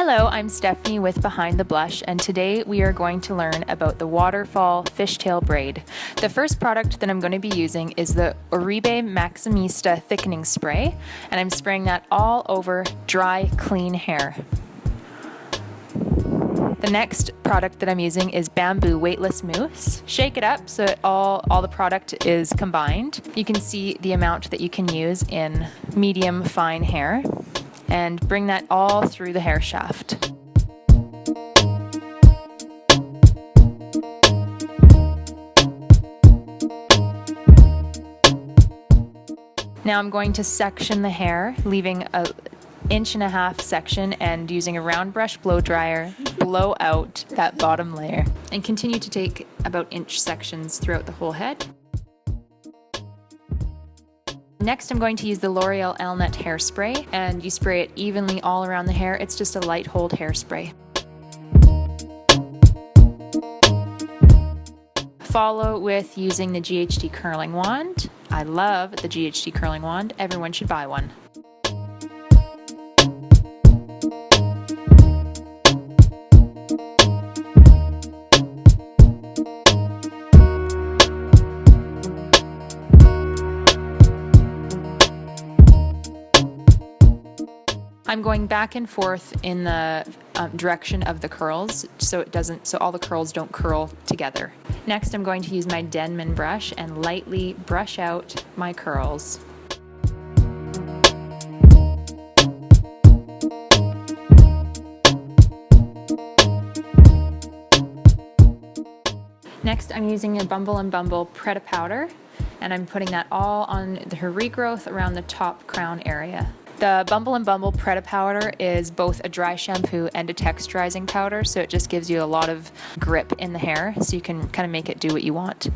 Hello, I'm Stephanie with Behind the Blush, and today we are going to learn about the Waterfall Fishtail Braid. The first product that I'm going to be using is the Oribe Maximista Thickening Spray, and I'm spraying that all over dry, clean hair. The next product that I'm using is Bamboo Weightless Mousse. Shake it up so that all the product is combined. You can see the amount that you can use in medium fine hair, and bring that all through the hair shaft. Now I'm going to section the hair, leaving an 1.5 inch section, and using a round brush blow dryer, blow out that bottom layer, and continue to take about inch sections throughout the whole head. Next, I'm going to use the L'Oreal Elnett Hairspray, and you spray it evenly all around the hair. It's just a light hold hairspray. Follow with using the GHD curling wand. I love the GHD curling wand. Everyone should buy one. I'm going back and forth in the direction of the curls so all the curls don't curl together. Next, I'm going to use my DENMAN brush and lightly brush out my curls. Next, I'm using a Bumble Prêt-à-Powder, and I'm putting that all on her regrowth around the top crown area. The Bumble Prêt-à-Powder is both a dry shampoo and a texturizing powder, so it just gives you a lot of grip in the hair, so you can kind of make it do what you want.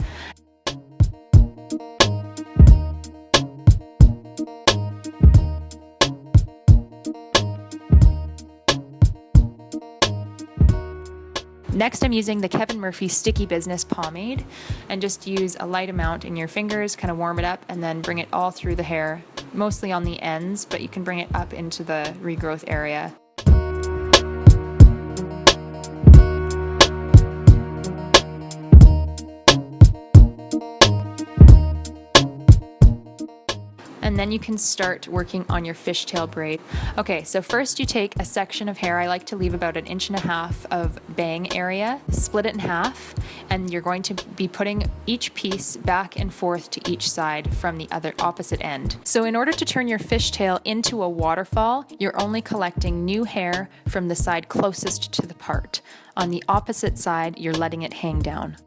Next, I'm using the Kevin Murphy Sticky Business Pomade, and just use a light amount in your fingers, kind of warm it up, and then bring it all through the hair, mostly on the ends, but you can bring it up into the regrowth area. And then you can start working on your fishtail braid. Okay, so first you take a section of hair. I like to leave about 1.5 inches of bang area, split it in half, and you're going to be putting each piece back and forth to each side from the other opposite end. So in order to turn your fishtail into a waterfall, you're only collecting new hair from the side closest to the part. On the opposite side, you're letting it hang down.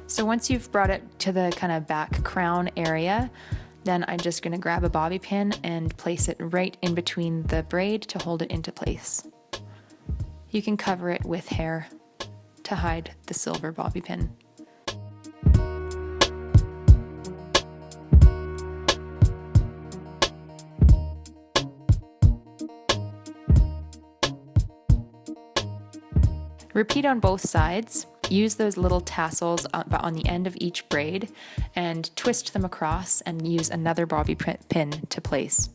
So once you've brought it to the kind of back crown area, then I'm just going to grab a bobby pin and place it right in between the braid to hold it into place. You can cover it with hair to hide the silver bobby pin. Repeat on both sides. use those little tassels on the end of each braid and twist them across and use another bobby pin to place.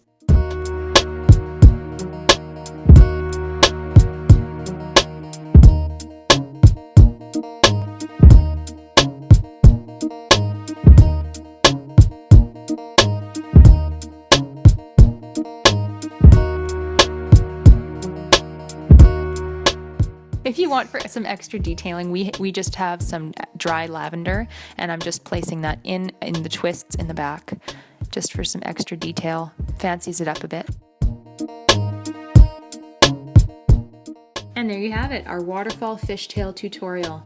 If you want for some extra detailing, we just have some dry lavender, and I'm just placing that in the twists in the back, just for some extra detail. Fancies it up a bit. And there you have it, our waterfall fishtail tutorial.